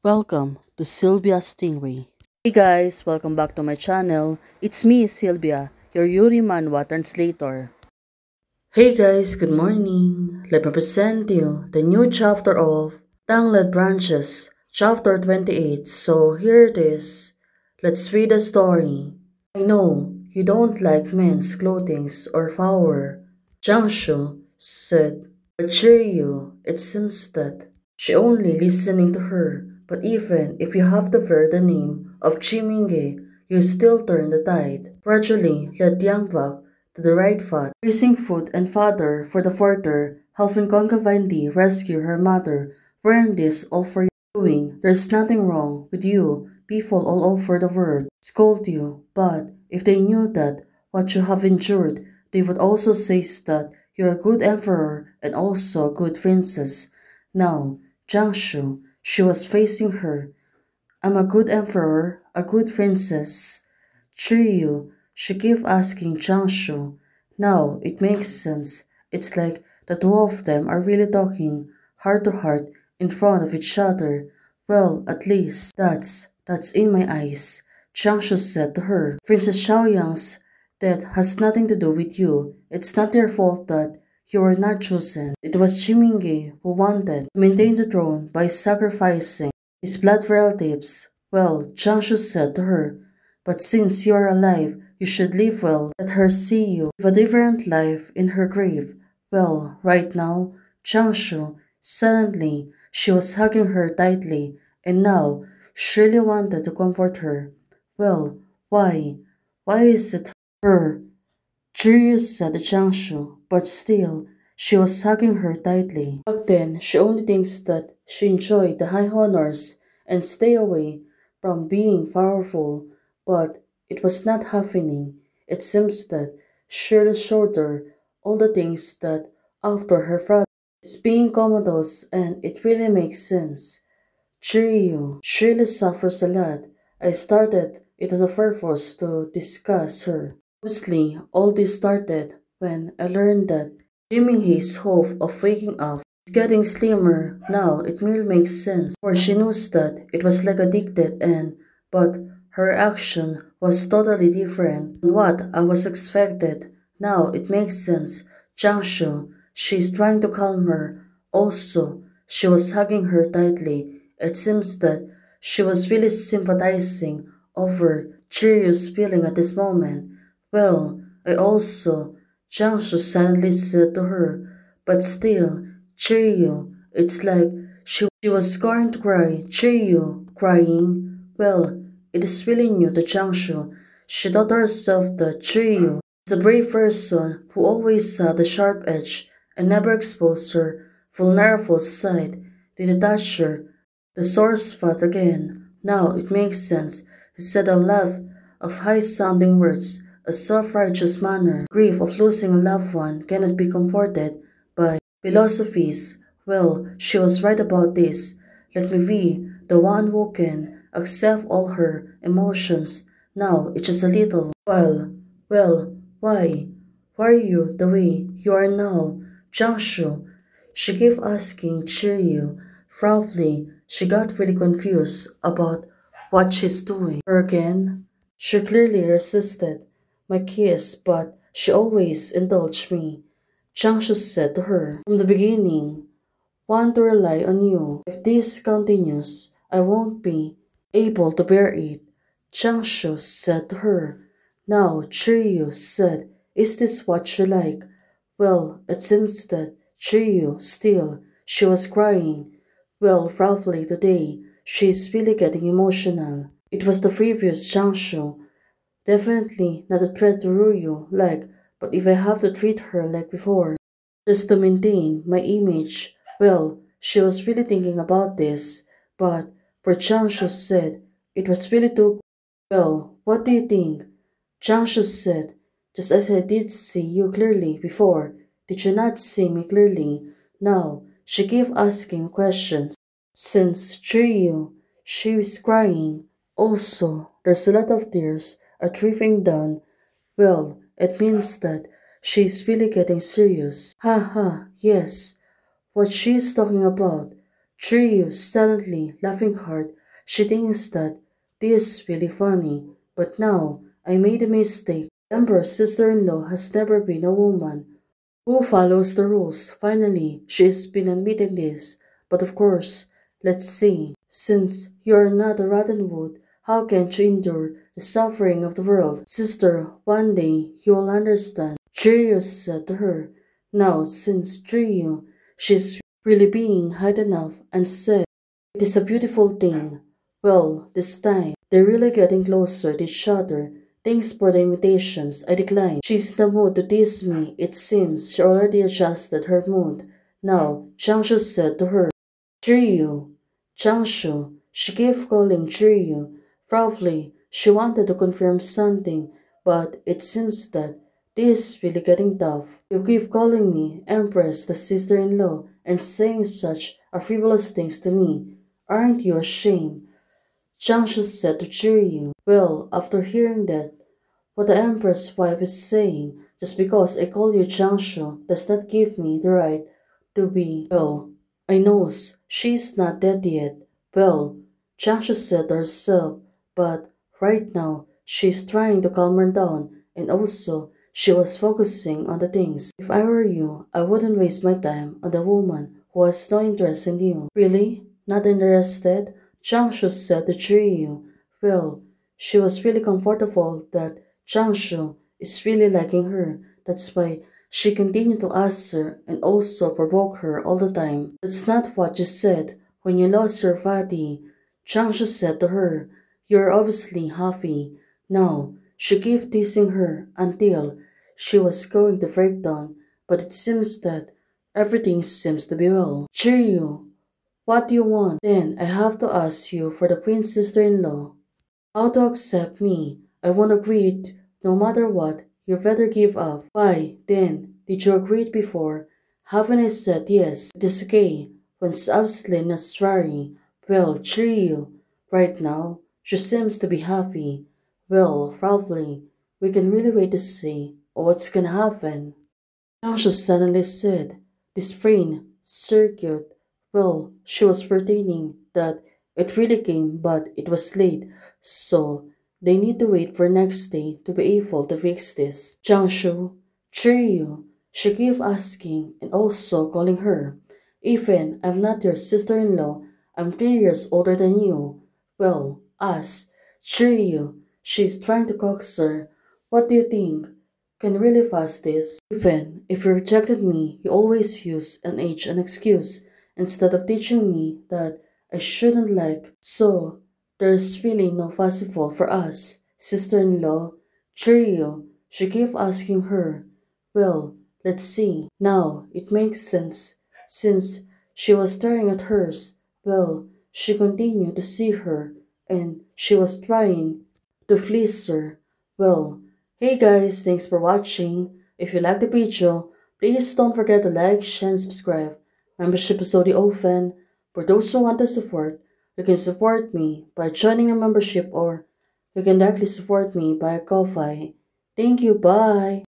Welcome to Sylvia Stingray. Hey guys, welcome back to my channel. It's me, Sylvia, your Yuri Manhwa translator. Hey guys, good morning. Let me present you the new chapter of Tangled Branches, chapter 28. So here it is. Let's read the story. I know you don't like men's clothing or flower, Jiangshu said. But Shiryu, it seems that she only listening to her. But even if you have to bear the name of Chimingge, you still turn the tide. Gradually led Yangbak to the right path, raising food and fodder for the porter, helping concubine Li rescue her mother. Wearing this all for your doing. There's nothing wrong with you. People all over the world scold you, but if they knew that what you have endured, they would also say that you're a good emperor and also a good princess. Now, Jiangshu, she was facing her. I'm a good emperor, a good princess. Shiryu, she kept asking Jiangshu. Now it makes sense. It's like the two of them are really talking heart to heart in front of each other. Well, at least that's in my eyes, Jiangshu said to her. Princess Xiaoyang's death has nothing to do with you. It's not their fault that you were not chosen. It was Chimingge who wanted to maintain the throne by sacrificing his blood relatives. Well, Jiangshu said to her, but since you are alive, you should live well. Let her see you live a different life in her grave. Well, right now, Jiangshu, suddenly, she was hugging her tightly, and now she really wanted to comfort her. Well, why? Why is it her? Curious said Jiangshu, but still, she was hugging her tightly. Back then, she only thinks that she enjoyed the high honors and stay away from being powerful, but it was not happening. It seems that she really showed her all the things that after her father is being comatose, and it really makes sense. Shiryu, she really suffers a lot. I started it on the purpose to discuss her. Obviously, all this started when I learned that dreaming his hope of waking up is getting slimmer. Now it merely makes sense, for she knows that it was like addicted but her action was totally different from what I was expected. Now it makes sense. Jiangshu, she's trying to calm her. Also, she was hugging her tightly. It seems that she was really sympathizing over Chiryu's feeling at this moment. Well, I also, Jiangshu suddenly said to her, but still, Chiryu, it's like she was going to cry. Chiryu, crying. Well, it is really new to Jiangshu. She thought to herself that Chiryu is a brave person who always saw the sharp edge and never exposed her vulnerable side. Did it touch her? The sore spot again. Now it makes sense. He said a lot of high-sounding words, a self-righteous manner. Grief of losing a loved one cannot be comforted by philosophies. Well, she was right about this. Let me be the one who can accept all her emotions. Now it's just a little. Well, why? Why are you the way you are now? Jiangshu, she kept asking Shiryu. Probably, she got really confused about what she's doing. Her again, she clearly resisted my kiss, but she always indulged me. Jiangshu said to her, from the beginning, want to rely on you. If this continues, I won't be able to bear it. Jiangshu said to her. Now, Chiryu said, is this what you like? Well, it seems that Chiryu still, she was crying. Well, probably today, she's really getting emotional. It was the previous Jiangshu. Definitely not a threat to Ryu, but if I have to treat her like before, just to maintain my image, well, she was really thinking about this, but for Jiangshu said, it was really too. Well, what do you think? Jiangshu said, just as I did see you clearly before, did you not see me clearly? Now, she kept asking questions. Since Chiryu, she was crying. Also, there's a lot of tears are dripping down. Well, it means that she's really getting serious. Ha ha, yes. What she's talking about. Shiryu silently laughing hard. She thinks that this is really funny, but now I made a mistake. Emperor's sister-in-law has never been a woman who follows the rules. Finally, she's been admitting this. But of course, let's see. Since you're not a rotten wood, how can you endure the suffering of the world? Sister, one day you will understand. Shiryu said to her. Now, since Shiryu, she's really being hard enough and said, it is a beautiful thing. Well, this time, they're really getting closer to each other. Thanks for the invitations. I declined. She's in the mood to tease me. It seems she already adjusted her mood. Now, Changshu said to her, Shiryu. Changshu. She kept calling Shiryu. Probably, she wanted to confirm something, but it seems that this is really getting tough. You keep calling me Empress, the sister-in-law, and saying such a frivolous things to me. Aren't you ashamed? Changshu said to Shiryu. Well, after hearing that, what the Empress' wife is saying, just because I call you Changshu does not give me the right to be. Well, I knows she's not dead yet. Well, Changshu said to herself, but right now she's trying to calm her down, and also she was focusing on the things. If I were you, I wouldn't waste my time on the woman who has no interest in you. Really? Not interested? Changshu said to Shiryu. Well, she was really comfortable that Changshu is really liking her. That's why she continued to ask her and also provoke her all the time. That's not what you said when you lost your body. Changshu said to her, you're obviously happy. Now, she kept teasing her until she was going to break down, but it seems that everything seems to be well. Shiryu, what do you want? Then I have to ask you for the queen's sister-in-law. How to accept me? I won't agree no matter what. You better give up. Why, then, did you agree it before? Haven't I said yes? It is okay. When it's absolutely necessary. Well, Shiryu. Right now, she seems to be happy. Well, probably. We can really wait to see what's gonna happen. Changshu suddenly said, this brain circuit. Well, she was pretending that it really came, but it was late, so they need to wait for next day to be able to fix this. Changshu, Shiryu, she kept asking and also calling her. Even I'm not your sister-in-law, I'm 3 years older than you. Well, us, Shiryu, she's trying to coax her. What do you think? Can really fast this. Even if you rejected me, you always use an age an excuse instead of teaching me that I shouldn't like. So, there's really no possible for us. Sister-in-law, Shiryu, she kept asking her. Well, let's see. Now, it makes sense. Since she was staring at hers, well, she continued to see her, and she was trying to fleece her. Well, hey guys, thanks for watching. If you liked the video, please don't forget to like, share, and subscribe. Membership is already open. For those who want to support, you can support me by joining a membership or you can directly support me by Ko-Fi. Thank you, bye!